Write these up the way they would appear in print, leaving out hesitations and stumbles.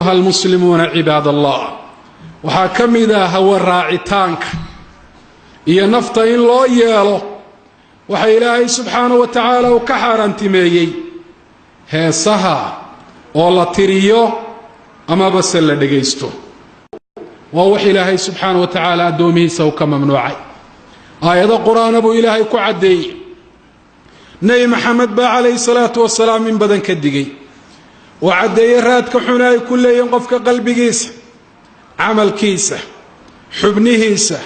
المسلمون عباد الله waxaa ka mid ah raacitaanka iyo nafta in loo yeelo waxa Ilaahay subhanahu wa ta'ala uu ka xarantimeeyay heesaha oo la tiriyo ama bas la dhageysto waa wax Ilaahay subhanahu wa ta'ala adoomihiisa uu ka mamnuucay aayada quraana buu Ilaahay ku cadeeyay nabi maxamed ba alayhi salatu wasalaam min badan ka digay وعدي رادك حناي كل يوم قفك قلبي جيس عمل كيسة حبنيه كيسة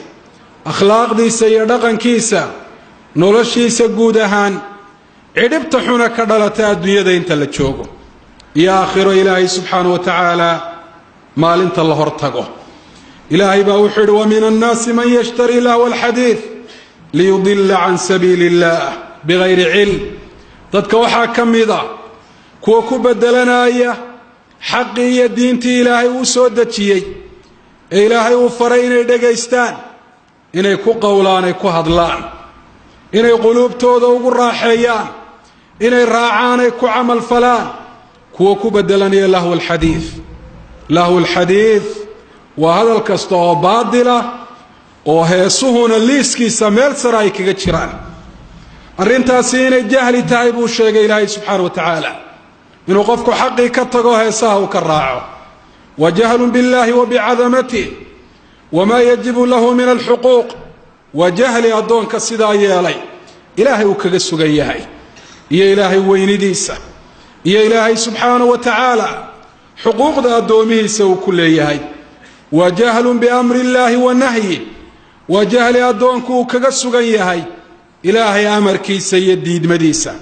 أخلاق ديسة يدقن كيسة نولشيسة جودهان عربت حنا كدلتا الدنيا ده انت اللي تشوفه يا آخر إلهي سبحانه وتعالى مال انت الله ارتقه إلهي بأوحد ومن الناس من يشتري له الحديث ليضل عن سبيل الله بغير علم ضدك وحا كميضا kuwa ku bedelanaya xaqii diintii Ilaahay uu soo dajiyay ee Ilaahay uu faray inay dhageystaan inay ku qowlaan ay ku hadlaan inay qulubtooda ugu raaxeeyaan inay raacaan ay ku amal falaan kuwa ku bedelanaya lahu alhadith wa hadal kasta oo baadila oo heesuhuna liiskiisa meel sare ay kaga jiraan arintaasi inay jahli tahay buu sheegay Ilaahay subhanahu wa ta'ala إنه قفك حقي كتغو هيساه وكراعه وجهل بالله وبعظمته وما يجب له من الحقوق وجهل أدون كالسدا يالي إلهي وكغسو غيهي يا إلهي وينديسا يا إلهي سبحانه وتعالى حقوق دا أدوميه سو كل يهي وجهل بأمر الله والنهي وجهل أدون كغسو غيهي إلهي أمر كي سيديد مديسا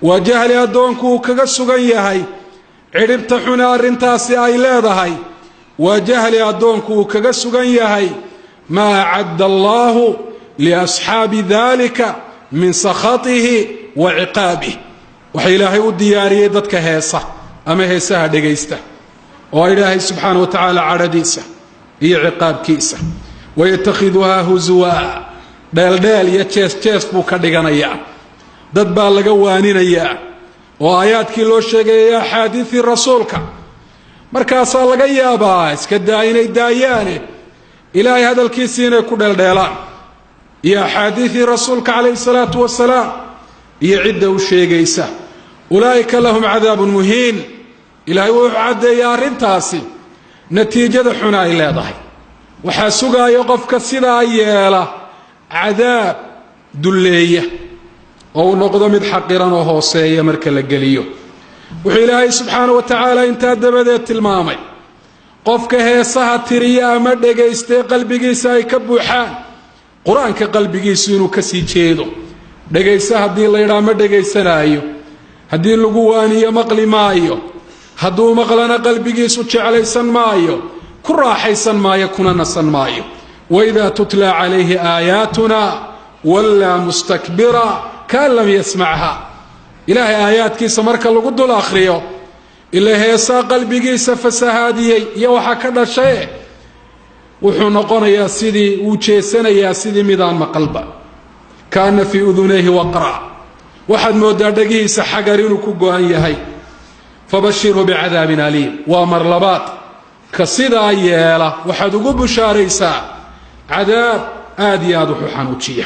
وجهل أدونكو كغسوغان يahay ciribta xuna arintaasi ay leedahay وجهل أدونكو كغسوغان yahay ما عد الله لأصحاب ذلك من سخطه وعقابه وحي إلهي ودياريه dadka heesa ama heesaha dhageysta oo Ilaahay subhanahu wa ta'ala aradisa iyo ciqaabkiisa ويتخذها هزوا دال iyo jees buu ka dhiganayaa dad baa laga waaninaya oo aayaadkii loo sheegay xadiisi rasuulka markaas laga yaabaa iska daayinay daayane ilaahay hadalkiisa ku dheeldheelaan iyo xadiisi rasuulka kaleey salaatu wasalaam iyo cidda uu sheegaysa ulaayka lahum cadaabun muhiin ilaahay uu cadeeyaa arintaasi natiijada xuna ay leedahay waxa sugayo qofka sida yeela cadaab duleeya oo noqdo mid xaqiran oo hooseeya marka la galiyo wuxuu Ilaahay subhanahu wa ta'ala inta dabadeed tilmaamay qofka heesaha tiriya ama dhageystay qalbigiisa ay ka buuxaan quraanka qalbigiisa inuu ka sii jeedo dhageysa hadii la yiraahdo ma dhageysanaayo hadii lagu waaniyo maqli maayo haduu maqlana qalbigiisu jeclaysan maayo ku raaxaysan maayo kuna nasan maayo wa idha tutla alayhi ayatuna walla mustakbira كان لم يسمعها إلهي آيات كيسا مركا لقد الآخرية إلا هيسا قلبي كيسا فسهادي يوحا كذا شيء وحنقون يا سيدي وشيسنا يا سيدي ميدان مقلبا كان في أذنيه وقرا واحد مودردقه سحقرين وكوغوان يهي فبشره بعذاب أليم ومرلبات كسيدا يالا واحد وقب شاريسا عذاب آدياد وحانوتشيه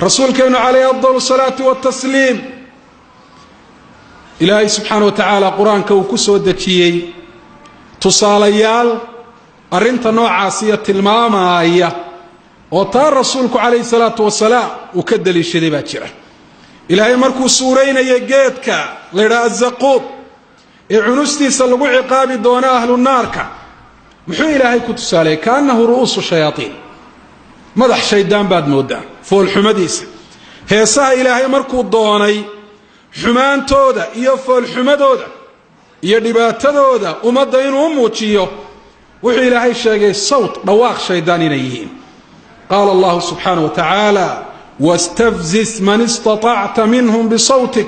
رسول كانوا عليه أفضل الصلاة والتسليم إلهي سبحانه وتعالى قرآن كوكسو دكيي تصاليال أرنت نوع عاسية الماماية وطار رسولك عليه الصلاة والسلام وكدل الشريبات شره إلهي مركو سورين يجيتك لراء الزقوب عنستي سلقوا عقاب دون أهل النار محو إلهي كتسالي كأنه رؤوس الشياطين مدح شيدان بعد مودان فول حمديس هيسا إلهي مركو الضواني حمان تودا إيا فول حمدودا إيا دباتدودا ومدين وموتيو وحي إلهي شاقي الصوت رواق شيدان إليهين قال الله سبحانه وتعالى واستفزز من استطعت منهم بصوتك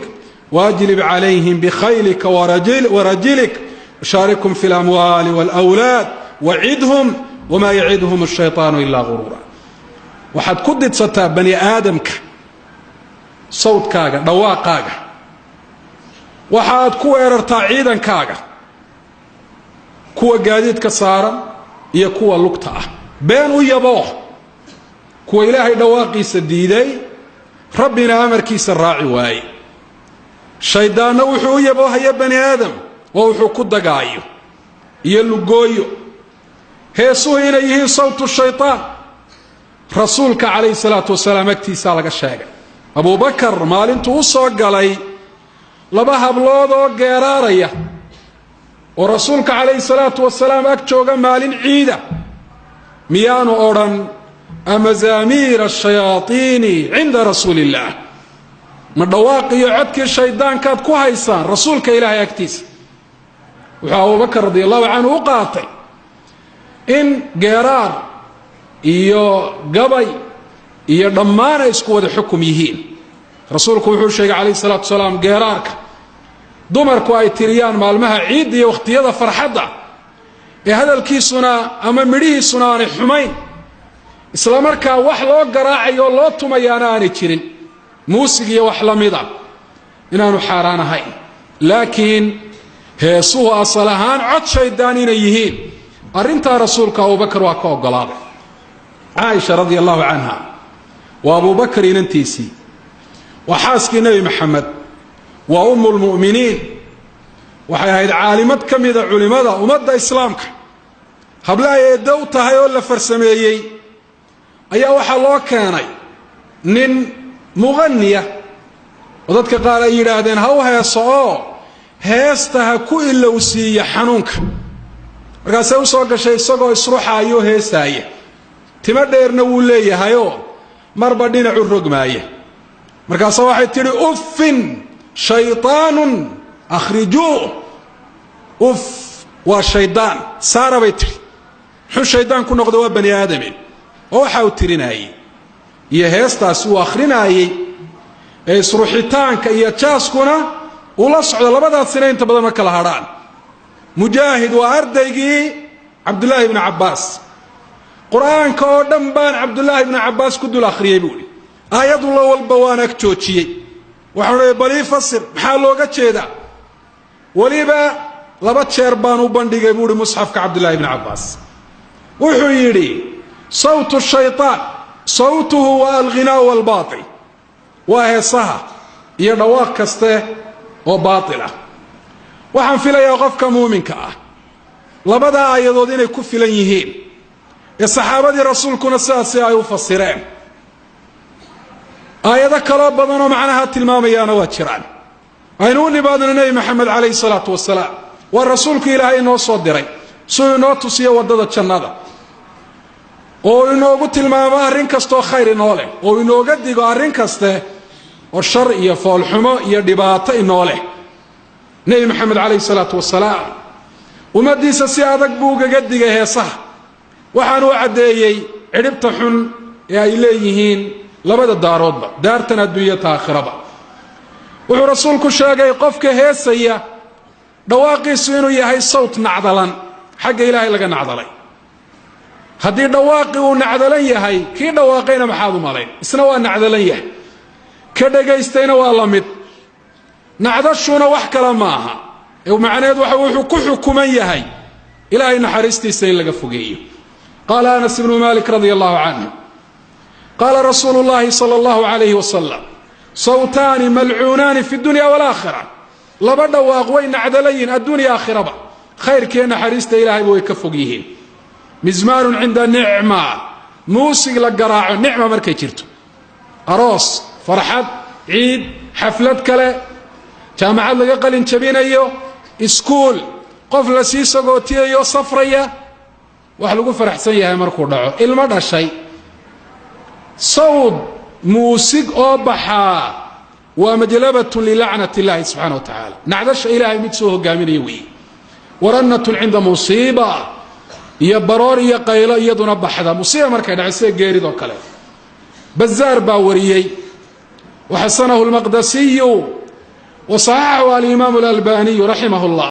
واجلب عليهم بخيلك ورجلك وشاركهم في الأموال والأولاد وعدهم وما يعدهم الشيطان إلا غرورا waxaad ku didsataa bani aadamka sawdkaaga dhawaaqaaga waxaad ku weerartaa ciidankaaga kuwa gaadiidka saaran iyo kuwa lugta ah been u yaboo kuwa ilaahay dhawaaqiisa diiday rabbina amarkiisa raaci waaye shaydaanna wuxuu u yaboohaya bani aadam oo wuxuu ku dagaayo iyo lugooyo heesuhu inay yihiin sawtu shaytaan rasuulka calayhi salaatu wasalaam agtiisaa laga sheegay abubakar maalintuu u soo galay laba hablood oo geeraaraya oo rasuulka calayhi salaatu wasalaam ag jooga maalin ciida miyaanu odhan amazaamiir ashayaaiini cinda rasuuli illaah ma dhawaaqiyo codkii shaydaankaad ku haysaan rasuulka ilaahay agtiisa wuxuu abubakar radi allahu canhu u qaatay in geeraar iyo gabay iyo dhammaan ay isku wada xukum yihiin rasuulku wuxuu sheegay calayhi salaatu wasalaam geeraarka dumarku ay tiriyaan maalmaha ciidda iyo wakhtiyada farxadda ee hadalkiisuna ama midhihiisuna aanay xumayn isla markaa wax loo garaacayo oo loo tumayaana aanay jirin muusig iyo wax la mida inaanu xaaraan ahayn laakiin heesuhu asal ahaan cod shaydaan inay yihiin arrintaa rasuulka abubakar waa ka oggolaaday caaisha radia allahu canha waa abubakar inantiisii waa xaaskii nebi maxamed waa ummu lmu'miniin waxay ahayd caalimad ka mida culimmada ummadda islaamka hable ay eeddo u tahay oo la farsameeyey ayaa waxaa loo keenay nin muqaniya oo dadka qaar ay yidhaahdeen ha u heeso oo heesta ha ku ilowsiiya xanuunka markaasay u soo gashay isagoo isruxaayoo heesaaya timo dheerna wuu leeyahayoo marba dhinacu rogmaaya markaase waxay tidhi uffin shayطaanun akhrijuuh uf waa shaydaan saara bay tidhi muxuu shaydaan ku noqda waa bani aadame oo waxa uu tirinaayey iyo heestaasi uu akhrinaayey ee isruxitaanka iyo jaaskuna uu la socdo labadaasina inta badan ma kala hadhaan mujaahid waa ardaygii cabdullaahi ibni cabbaas qur-aanka oo dhan baan cabdullaahi ibni cabbaas ku dul akhriyey buuhi aayadula walba waan ag joojiyey waxaan odhay bal ii fasir maxaa looga jeedaa weliba 2 jeer baan u bandhigay buuhi musxafka cabdullaahi ibni cabbaas wuxuu yidhi sawtu shayطaan sawtuhu waa alghinaa waalbaatil waa heesaha iyo dhawaaq kaste oo baatil ah waxaan filayaa qofka muuminka ah labada aayadood inay ku filan yihiin ee saxaabadii rasuulkuna sidaasi ay u fasireen aayado kaloo badan oo macnaha tilmaamayaana waa jiraan aynu u nimaadno nebi maxamed calayhi salaatu wasalaam waa rasuulku ilaahay inoo soo diray siduu inoo tusiyo waddada jannada oo inoogu tilmaamo arrin kastoo khayr inoo leh oo inooga digo arrin kaste oo shar iyo foolxumo iyo dhibaato inoo leh nebi maxamed calayhi salaatu wasalaam ummaddiisa si adag buu ugaga digay heesaha waxaan u caddeeyey cidhibta xun ee ay leeyihiin labada daaroodba daartan adduunyata aakhiraba wuxuu rasuulku sheegay qofka heesaya dhawaaqiisu inuu yahay sawt nacdalan xagga ilaahay laga nacdalay haddii dhawaaqii uu nacdalan yahay kii dhawaaqayna maxaad u malayn isna waa nacdalan yahay ka dhagaystayna waa la mid nacdashuna wax kale ma aha macnaheed wuxuu ku xukuman yahay ilaahay naxariistiisa in laga fogeeyo qaala anas ibnu malik radia allahu canhu qaala rasuulu llahi sala allahu calayhi wasalam sawtaani malcuunaani fi dunya walaakhira laba dhawaaq way nacdalayiin adduunya aakhiraba khayrkiiyo naxariista ilaahayba way ka fog yihiin mizmaanun cinda nicma muusig la garaaco nicma markay jirto aroos farxad ciid xaflad kale jaamacad laga qalin jabinayo iskuul qof la sii sagootiyayo safraya wax lagu faraxsan yahay markuu dhaco ilmo dhashay sawd muusig oo baxaa waa majlabatun lilacnati illaahi subxaana wa tacaala nacdasha ilaahay mid soo hogaaminaya weeye warannatun cinda musiiba iyo baroor iyo qaylo iyaduna baxda musiiba markay dhacay sida geeridoo kale bazaar baa wariyey waxasanahu lmaqdasiyu وصححه الإمام الألباني رحمه الله